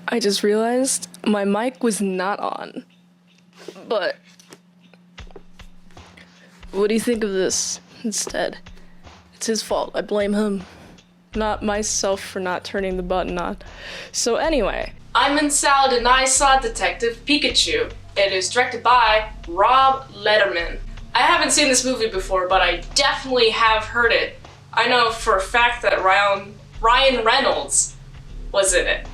I just realized my mic was not on. But what do you think of this instead? It's his fault. I blame him, not myself for not turning the button on. So anyway, I'm in Salad and I saw Detective Pikachu. It is directed by Rob Letterman. I haven't seen this movie before, but I definitely have heard it. I know for a fact that Ryan Reynolds was in it.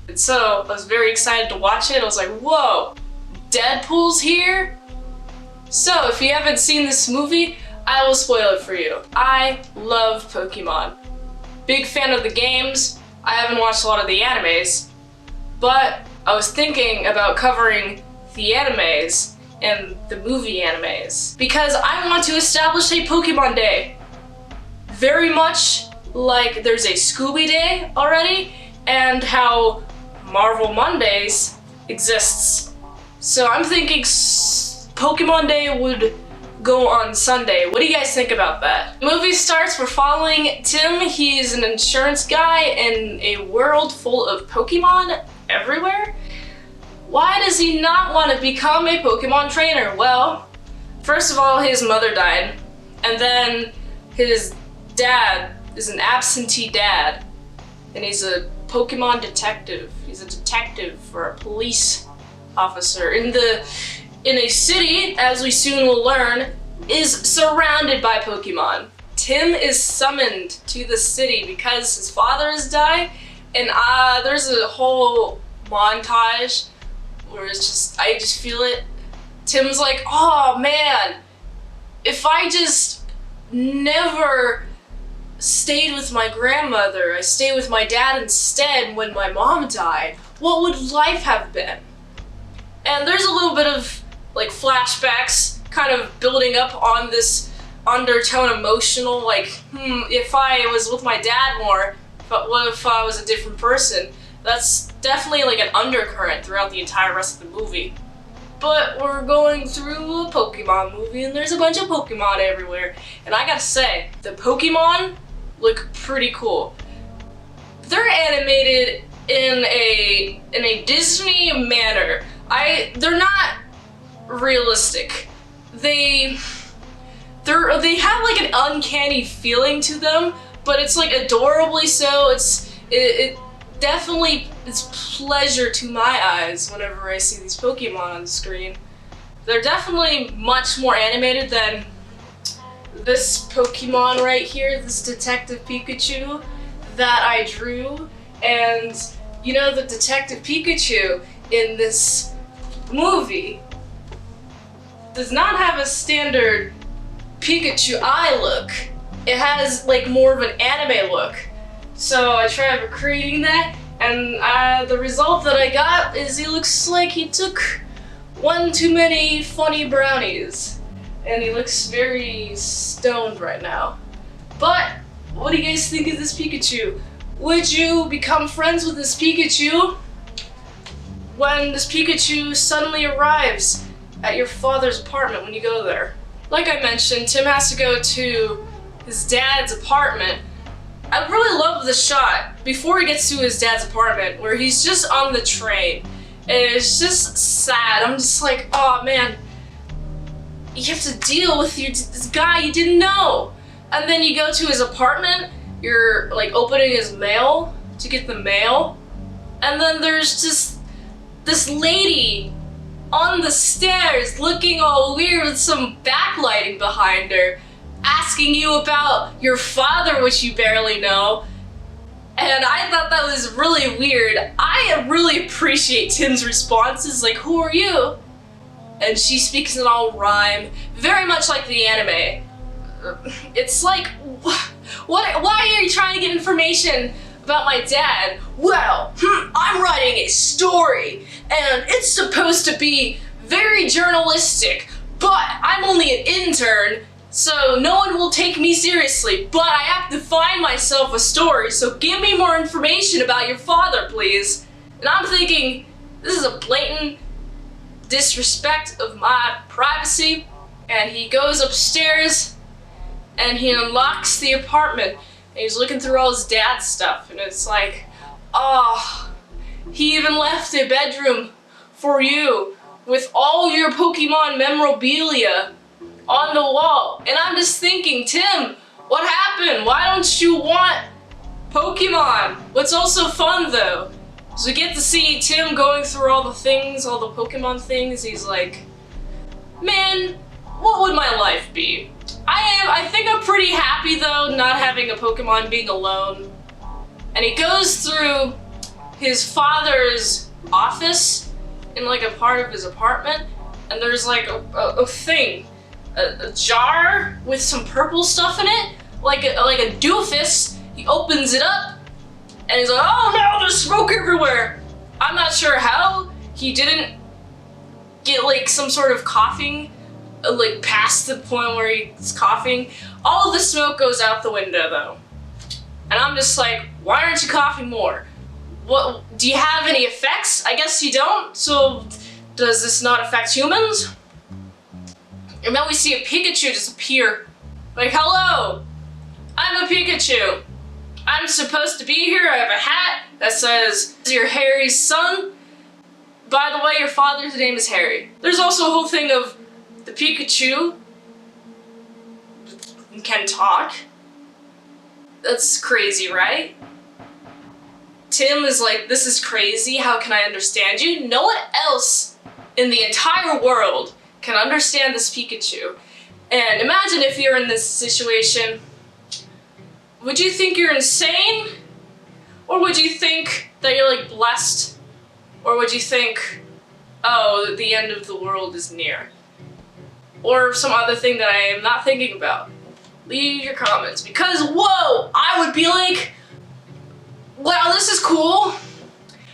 And so I was very excited to watch it. I was like, whoa, Deadpool's here? So if you haven't seen this movie, I will spoil it for you. I love Pokemon. Big fan of the games. I haven't watched a lot of the animes, but I was thinking about covering the animes and the movie animes because I want to establish a Pokemon Day. Very much like there's a Scooby Day already and how Marvel Mondays exists. So I'm thinking Pokemon Day would go on Sunday. What do you guys think about that? The movie starts, we're following Tim. He's an insurance guy in a world full of Pokemon everywhere. Why does he not want to become a Pokemon trainer? Well, first of all, his mother died, and then his dad is an absentee dad, and he's a Pokemon detective. He's a detective for a police officer in a city, as we soon will learn, is surrounded by Pokemon. Tim is summoned to the city because his father has died, and there's a whole montage where it's just, I just feel it. Tim's like, oh man, if I just never stayed with my grandmother, I stayed with my dad instead when my mom died, what would life have been? And there's a little bit of like flashbacks kind of building up on this undertone emotional, like, if I was with my dad more, but what if I was a different person? That's definitely like an undercurrent throughout the entire rest of the movie. But we're going through a Pokemon movie and there's a bunch of Pokemon everywhere. And I gotta say, the Pokemon look pretty cool. They're animated in a Disney manner. They're not realistic. They have like an uncanny feeling to them, but it's like adorably so. It definitely is pleasure to my eyes whenever I see these Pokemon on the screen. They're definitely much more animated than this Pokemon right here, this Detective Pikachu that I drew. And you know, the Detective Pikachu in this movie does not have a standard Pikachu eye look. It has like more of an anime look. So I tried recreating that, and the result that I got is he looks like he took one too many funny brownies. And he looks very stoned right now. But what do you guys think of this Pikachu? Would you become friends with this Pikachu when this Pikachu suddenly arrives at your father's apartment when you go there? Like I mentioned, Tim has to go to his dad's apartment. I really love the shot before he gets to his dad's apartment where he's just on the train. And it's just sad. I'm just like, oh man, you have to deal with this guy you didn't know. And then you go to his apartment, you're like opening his mail to get the mail. And then there's just this lady on the stairs looking all weird with some backlighting behind her, asking you about your father, which you barely know. And I thought that was really weird. I really appreciate Tim's responses, like, who are you? And she speaks in all rhyme, very much like the anime. It's like, why are you trying to get information about my dad? Well, I'm writing a story, and it's supposed to be very journalistic, but I'm only an intern, so no one will take me seriously, but I have to find myself a story, so give me more information about your father, please. And I'm thinking, this is a blatant disrespect of my privacy. And he goes upstairs and he unlocks the apartment and he's looking through all his dad's stuff, and it's like, oh, He even left a bedroom for you with all your Pokemon memorabilia on the wall. And I'm just thinking, Tim, what happened? Why don't you want Pokemon? What's also fun though, is we get to see Tim going through all the things, all the Pokemon things. He's like, man, what would my life be? I think I'm pretty happy though, not having a Pokemon, being alone. And he goes through his father's office in like a part of his apartment, and there's like a thing, a jar with some purple stuff in it, like a doofus. He opens it up, and he's like, oh no, there's smoke everywhere. I'm not sure how he didn't get like some sort of coughing, like past the point where he's coughing. All of the smoke goes out the window though. And I'm just like, why aren't you coughing more? What, do you have any effects? I guess you don't, so does this not affect humans? And then we see a Pikachu just appear. Like, hello, I'm a Pikachu. I'm supposed to be here. I have a hat that says, you're Harry's son. By the way, your father's name is Harry. There's also a whole thing of the Pikachu can talk. That's crazy, right? Tim is like, this is crazy, how can I understand you? No one else in the entire world can understand this Pikachu. And imagine if you're in this situation, would you think you're insane? Or would you think that you're like blessed? Or would you think, oh, the end of the world is near? Or some other thing that I am not thinking about? Leave your comments, because whoa, I would be like, wow, this is cool.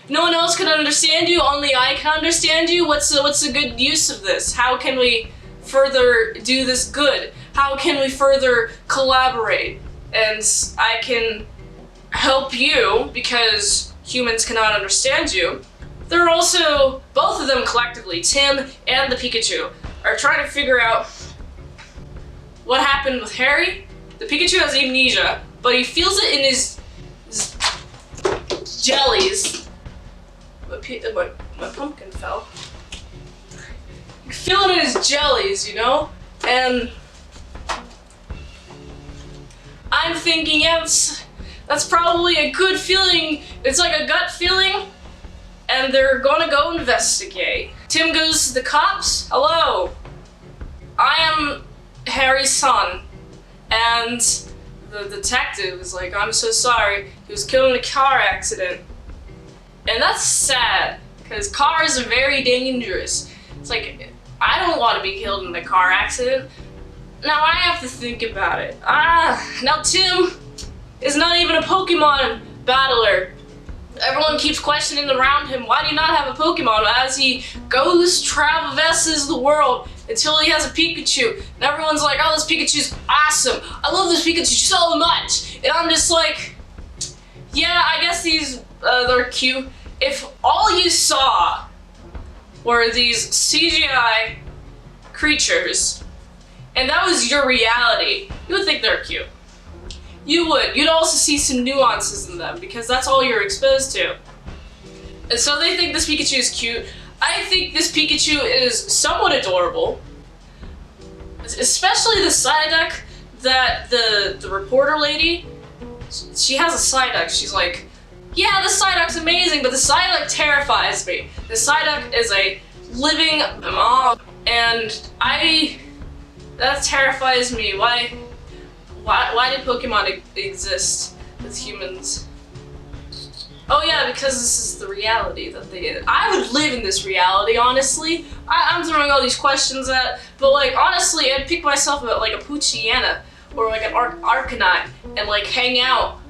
No one else can understand you, only I can understand you. What's the good use of this? How can we further do this good? How can we further collaborate? And I can help you because humans cannot understand you. They're also, both of them collectively, Tim and the Pikachu, are trying to figure out what happened with Harry. The Pikachu has amnesia, but he feels it in his jellies. My pumpkin fell. You feel it in his jellies, you know? And I'm thinking, yeah, that's probably a good feeling. It's like a gut feeling, and they're gonna go investigate. Tim goes to the cops. Hello, I am Harry's son. And the detective is like, I'm so sorry, he was killed in a car accident. And that's sad, because cars are very dangerous. It's like, I don't want to be killed in a car accident. Now I have to think about it. Now Tim is not even a Pokemon battler. Everyone keeps questioning around him, why do you not have a Pokemon? As he goes, traverses the world until he has a Pikachu. And everyone's like, oh, this Pikachu's awesome. I love this Pikachu so much. And I'm just like, yeah, I guess they're cute. If all you saw were these CGI creatures, and that was your reality, you would think they're cute. You would. You'd also see some nuances in them, because that's all you're exposed to. And so they think this Pikachu is cute. I think this Pikachu is somewhat adorable. Especially the Psyduck that the reporter lady, she has a Psyduck. She's like, yeah, the Psyduck's amazing, but the Psyduck terrifies me. The Psyduck is a living mom, and that terrifies me. Why did Pokemon exist with humans? Oh yeah, because this is the reality that I would live in this reality, honestly. I'm throwing all these questions at, but like, honestly, I'd pick myself up like a Poochyena or like an Arcanine and like hang out.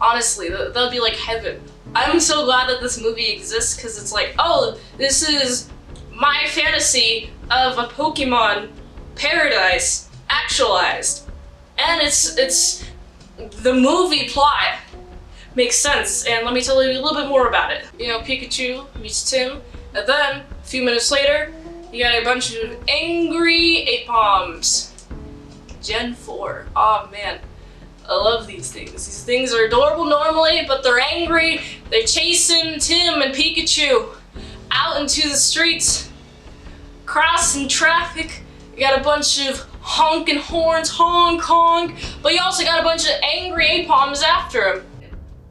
Honestly, that'd be like heaven. I'm so glad that this movie exists, because it's like, oh, this is my fantasy of a Pokemon paradise actualized. And it's the movie plot makes sense, and let me tell you a little bit more about it. You know, Pikachu meets Tim, and then a few minutes later, you got a bunch of angry Apepoms. Gen 4. Oh man. I love these things. These things are adorable normally, but they're angry. They're chasing Tim and Pikachu out into the streets, crossing traffic. You got a bunch of honking horns, honk honk, but you also got a bunch of angry Apoms after him.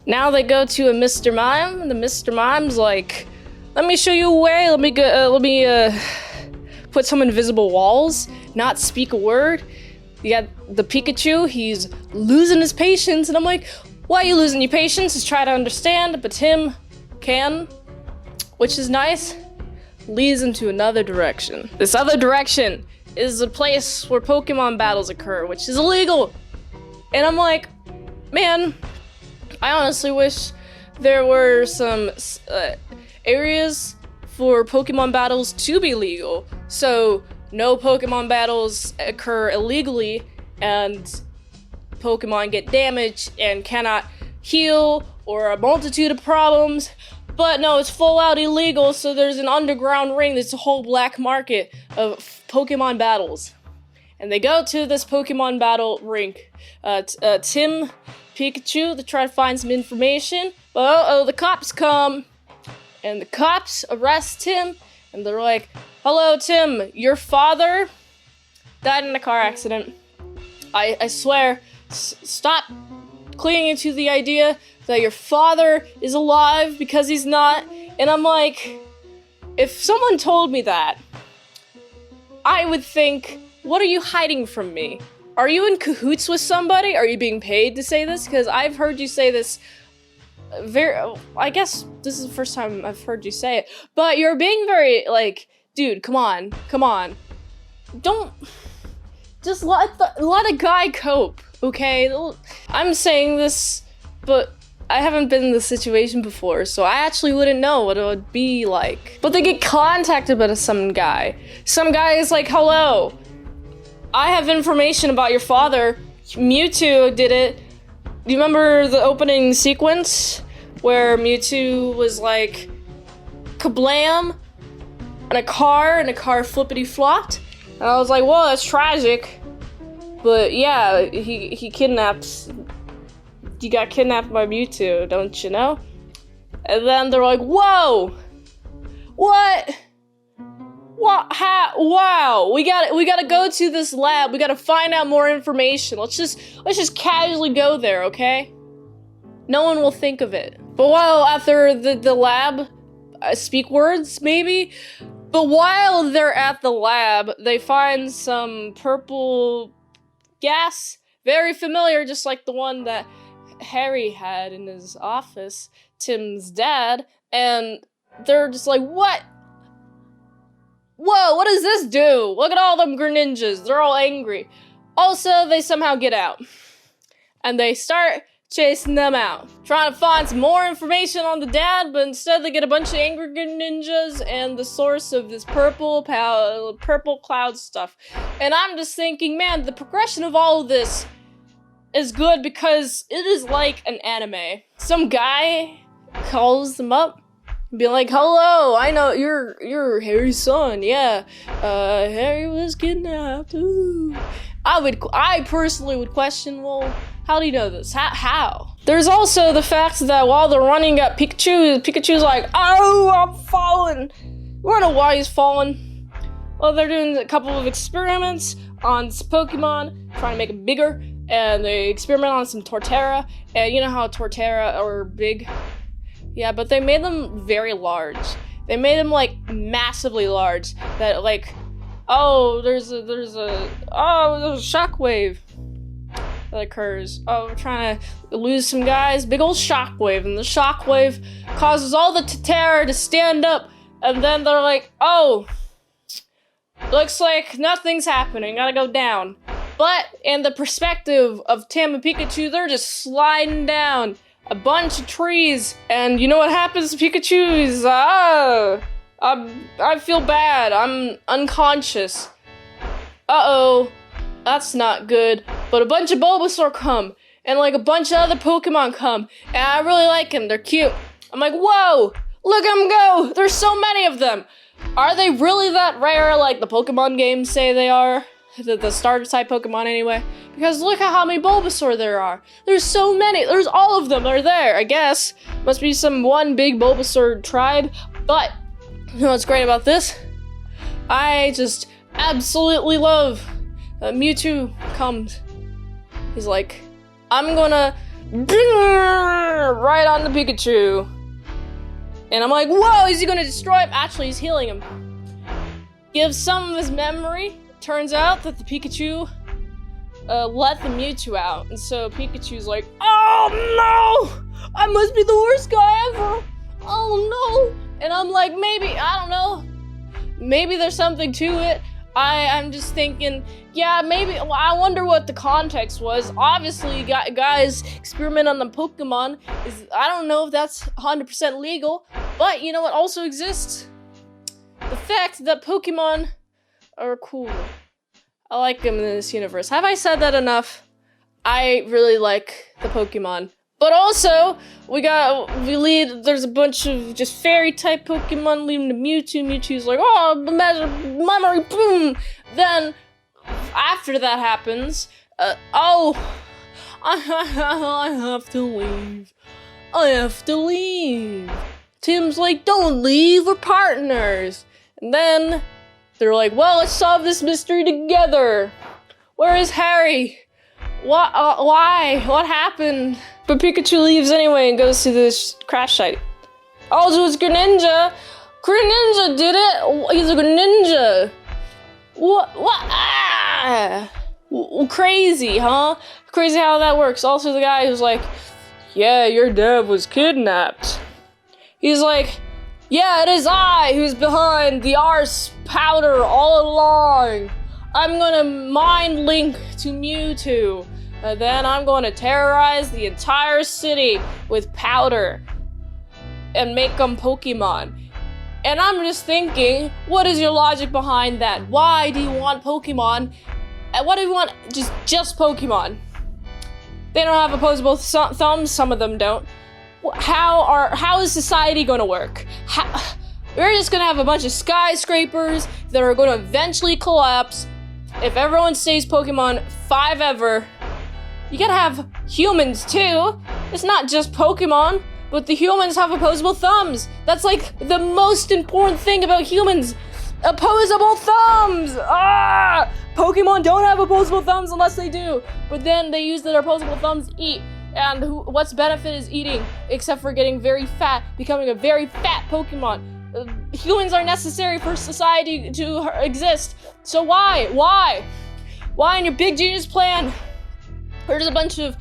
Now they go to a Mr. Mime, and the Mr. Mime's like, let me show you a way, let me put some invisible walls, not speak a word. You got the Pikachu, he's losing his patience, and I'm like, why are you losing your patience? Just try to understand, but Tim can, which is nice, leads him to another direction. This other direction is a place where Pokemon battles occur, which is illegal. And I'm like, man, I honestly wish there were some areas for Pokemon battles to be legal. So no Pokemon battles occur illegally and Pokemon get damaged and cannot heal or a multitude of problems. But no, it's full out illegal, so there's an underground ring, there's a whole black market of Pokemon battles. And they go to this Pokemon battle rink. Tim, Pikachu, they try to find some information, but the cops come. And the cops arrest Tim, and they're like, hello, Tim, your father died in a car accident. I swear, stop clinging to the idea that your father is alive because he's not. And I'm like, if someone told me that, I would think, what are you hiding from me? Are you in cahoots with somebody? Are you being paid to say this? Because I've heard you say this I guess this is the first time I've heard you say it, but you're being very, like, dude, come on. Don't, just let a guy cope, okay? I'm saying this, but I haven't been in this situation before, so I actually wouldn't know what it would be like. But they get contacted by some guy. Some guy is like, hello, I have information about your father. Mewtwo did it. Do you remember the opening sequence where Mewtwo was like, kablam, and a car flippity flopped? And I was like, whoa, that's tragic. But yeah, he got kidnapped by Mewtwo, don't you know? And then they're like, whoa, what? What? How? Wow, we gotta go to this lab. We gotta find out more information. Let's just casually go there, okay? No one will think of it. But while after the lab, speak words maybe. But while they're at the lab, they find some purple gas, very familiar, just like the one that Harry had in his office, Tim's dad, and they're just like, what? Whoa, what does this do? Look at all them Greninjas, they're all angry. Also, they somehow get out. And they start chasing them out. Trying to find some more information on the dad, but instead they get a bunch of angry Greninjas and the source of this purple cloud stuff. And I'm just thinking, man, the progression of all of this is good because it is like an anime. Some guy calls them up, be like, hello, I know you're Harry's son, yeah. Harry was kidnapped. Ooh. I personally would question, well, how do you know this? How? There's also the fact that while they're running at Pikachu's like, oh, I'm falling. I don't know why he's falling. Well, they're doing a couple of experiments on Pokemon, trying to make it bigger, and they experiment on some Torterra, and you know how Torterra are big? Yeah, but they made them very large. They made them, like, massively large. That, like, oh, there's a shockwave that occurs. Oh, we're trying to lose some guys. Big old shockwave. And the shockwave causes all the Torterra to stand up. And then they're like, oh, looks like nothing's happening. Gotta go down. But in the perspective of Tim and Pikachu, they're just sliding down a bunch of trees, and you know what happens to Pikachu? He's, I feel bad, I'm unconscious. Uh-oh, that's not good. But a bunch of Bulbasaur come, and like a bunch of other Pokemon come, and I really like them, they're cute. I'm like, whoa, look at them go, there's so many of them. Are they really that rare like the Pokemon games say they are? the starter type Pokemon anyway, because look at how many Bulbasaur there are. There's so many. There's all of them are there, I guess. Must be some one big Bulbasaur tribe. But you know what's great about this? I just absolutely love Mewtwo comes. He's like, I'm gonna right on the Pikachu. And I'm like, whoa, is he gonna destroy him? Actually, he's healing him. Gives some of his memory. Turns out that the Pikachu let the Mewtwo out. And so Pikachu's like, oh no! I must be the worst guy ever! Oh no! And I'm like, maybe, I don't know. Maybe there's something to it. I'm just thinking, yeah, maybe, well, I wonder what the context was. Obviously, guys experiment on the Pokemon. I don't know if that's 100% legal, but you know what also exists? The fact that Pokemon are cool. I like them in this universe. Have I said that enough? I really like the Pokemon. But also, there's a bunch of just fairy type Pokemon leading to Mewtwo. Mewtwo's like, oh, memory, boom! Then, after that happens, I have to leave. I have to leave. Tim's like, don't leave, we're partners. And then, they're like, well, let's solve this mystery together. Where is Harry? What? Why? What happened? But Pikachu leaves anyway and goes to this crash site. Oh, it was Greninja. Greninja did it. He's a Greninja. What? Ah! Crazy, huh? Crazy how that works. Also, the guy who's like, yeah, your dad was kidnapped. He's like, yeah, it is I who's behind the arse powder all along. I'm gonna mind link to Mewtwo. And then I'm going to terrorize the entire city with powder and make them Pokemon. And I'm just thinking, what is your logic behind that? Why do you want Pokemon? And what do you want? Just Pokemon. They don't have opposable thumbs, some of them don't. How is society gonna work? We're just gonna have a bunch of skyscrapers that are gonna eventually collapse. If everyone stays Pokemon 5 ever, you gotta have humans too. It's not just Pokemon, but the humans have opposable thumbs. That's like the most important thing about humans. Opposable thumbs! Ah! Pokemon don't have opposable thumbs unless they do. But then they use their opposable thumbs to eat. And what's benefit is eating, except for getting very fat, becoming a very fat Pokemon. Humans are necessary for society to exist. So why? Why in your big genius plan? There's a bunch of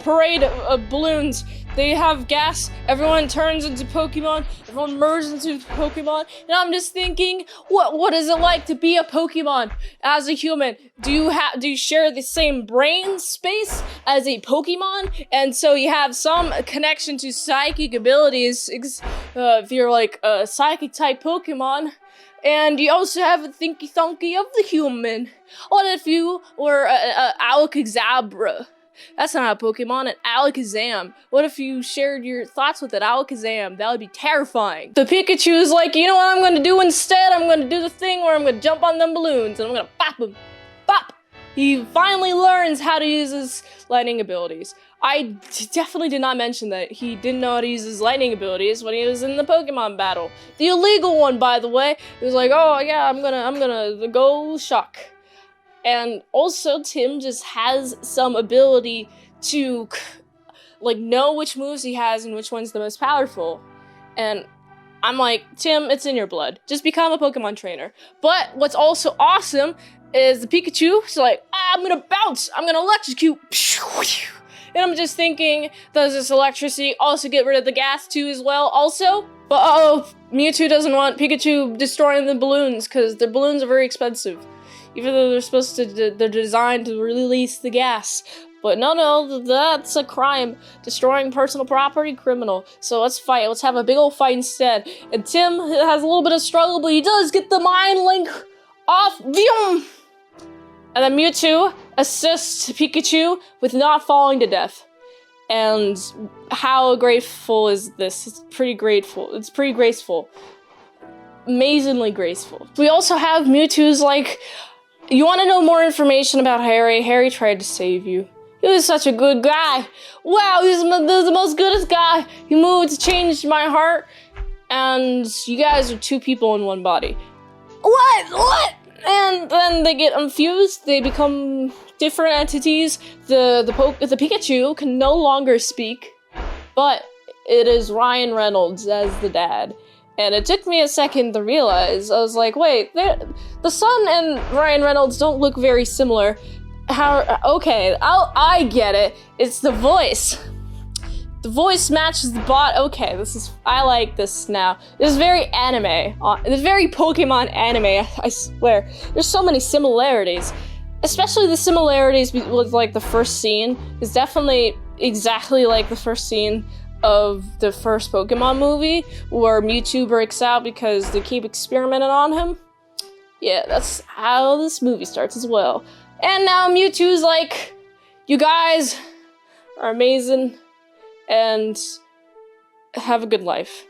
parade balloons. They have gas. Everyone turns into Pokemon. Everyone merges into Pokemon. And I'm just thinking, what is it like to be a Pokemon as a human? Do you share the same brain space as a Pokemon? And so you have some connection to psychic abilities if you're like a psychic type Pokemon. And you also have a thinky thonky of the human. What if you were Alakazabra? That's not a Pokemon, an Alakazam. What if you shared your thoughts with an Alakazam? That would be terrifying. The Pikachu is like, you know what I'm gonna do instead? I'm gonna do the thing where I'm gonna jump on them balloons and I'm gonna bop them. Bop! He finally learns how to use his lightning abilities. I definitely did not mention that he didn't know how to use his lightning abilities when he was in the Pokemon battle. The illegal one, by the way. He was like, oh yeah, I'm gonna go shock. And also, Tim just has some ability to, like, know which moves he has and which one's the most powerful. And I'm like, Tim, it's in your blood. Just become a Pokemon trainer. But what's also awesome is the Pikachu is like, I'm gonna bounce, I'm gonna electrocute. And I'm just thinking, does this electricity also get rid of the gas too as well also? But Mewtwo doesn't want Pikachu destroying the balloons because the balloons are very expensive. Even though they're designed to release the gas. But no, that's a crime. Destroying personal property, criminal. So let's fight. Let's have a big old fight instead. And Tim has a little bit of struggle, but he does get the mind link off. Vroom! And then Mewtwo assists Pikachu with not falling to death. And how grateful is this? It's pretty grateful. It's pretty graceful. Amazingly graceful. We also have Mewtwo's like, You want to know more information about Harry? Harry tried to save you. He was such a good guy. Wow, he's the most goodest guy. He moved to change my heart. And you guys are two people in one body. What? And then they get infused. They become different entities. The Pikachu can no longer speak. But it is Ryan Reynolds as the dad. And it took me a second to realize. I was like, wait, the son and Ryan Reynolds don't look very similar. Okay, I get it. It's the voice. The voice matches the bot. Okay, I like this now. This is very anime. It's very Pokemon anime, I swear. There's so many similarities. Especially the similarities with, like, the first scene is definitely exactly like the first scene of the first Pokemon movie, where Mewtwo breaks out because they keep experimenting on him. Yeah, that's how this movie starts as well. And now Mewtwo's like, you guys are amazing and have a good life.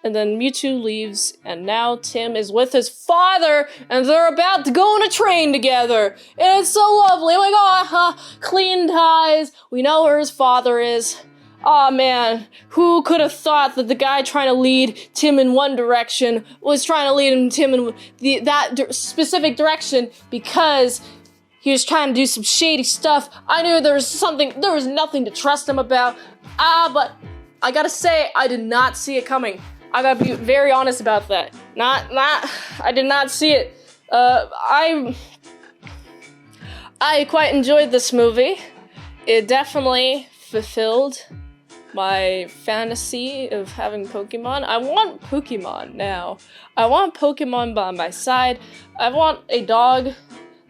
And then Mewtwo leaves, and now Tim is with his father, and they're about to go on a train together. And it's so lovely. Like, clean ties. We know where his father is. Aw, man, who could have thought that the guy trying to lead Tim in one direction was trying to lead Tim in that specific direction because he was trying to do some shady stuff. I knew there was nothing to trust him about. But I gotta say, I did not see it coming. I gotta be very honest about that. I did not see it. I quite enjoyed this movie. It definitely fulfilled my fantasy of having Pokemon. I want Pokemon now. I want Pokemon by my side. I want a dog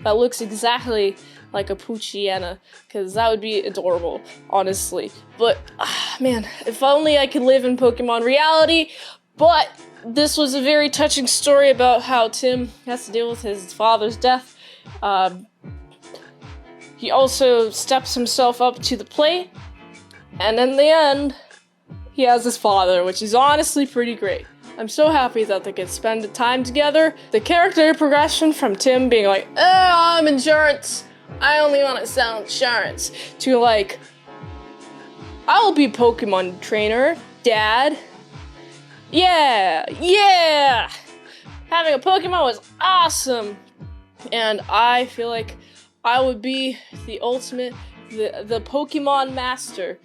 that looks exactly like a Poochyena, because that would be adorable, honestly. But, man, if only I could live in Pokemon reality. But this was a very touching story about how Tim has to deal with his father's death. He also steps himself up to the plate. And in the end, he has his father, which is honestly pretty great. I'm so happy that they could spend the time together. The character progression from Tim being like, I'm insurance. I only want to sell insurance. To like, I'll be Pokemon trainer, Dad. Yeah. Having a Pokemon was awesome. And I feel like I would be the ultimate, the Pokemon master.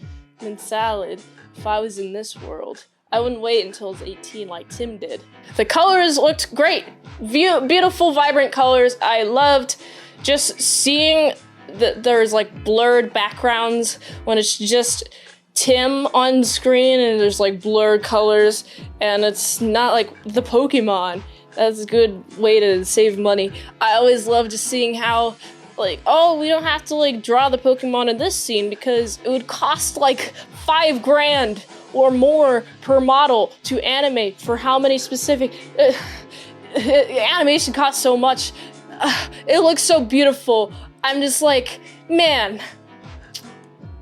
Salad if I was in this world. I wouldn't wait until I was 18 like Tim did. The colors looked great. Beautiful, vibrant colors. I loved just seeing that there's like blurred backgrounds when it's just Tim on screen and there's like blurred colors and it's not like the Pokemon. That's a good way to save money. I always loved just seeing how like, we don't have to, like, draw the Pokemon in this scene because it would cost, like, $5,000 or more per model to animate for how many specific... animation costs so much. It looks so beautiful. I'm just like, man,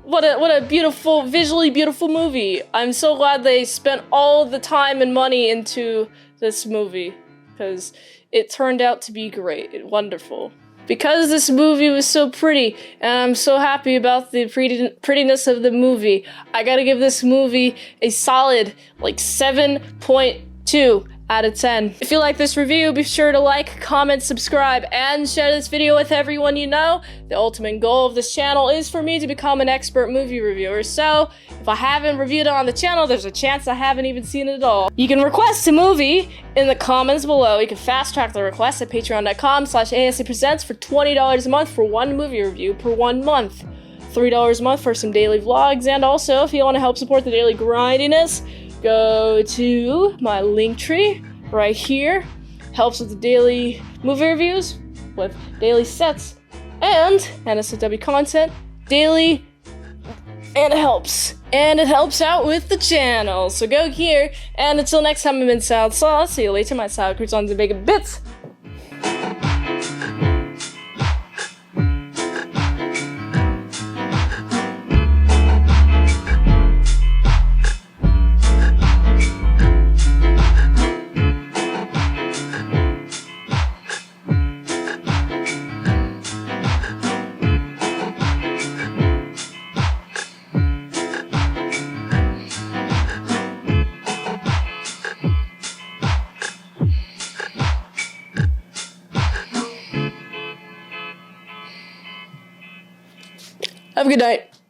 what a beautiful, visually beautiful movie. I'm so glad they spent all the time and money into this movie because it turned out to be great, wonderful. Because this movie was so pretty, and I'm so happy about the prettiness of the movie, I gotta give this movie a solid, like, 7.2 out of 10. If you like this review, be sure to like, comment, subscribe, and share this video with everyone you know. The ultimate goal of this channel is for me to become an expert movie reviewer, so if I haven't reviewed it on the channel, there's a chance I haven't even seen it at all. You can request a movie in the comments below. You can fast track the request at patreon.com/ASEPresents for $20 a month for one movie review per 1 month. $3 a month for some daily vlogs, and also, if you want to help support the daily grindiness, go to my link tree right here. Helps with the daily movie reviews, with daily sets, and NSFW content, daily, and it helps. And it helps out with the channel. So go here, and until next time, I'm in Salad Sauce. See you later, my salad croutons and bacon bits. Have a good night.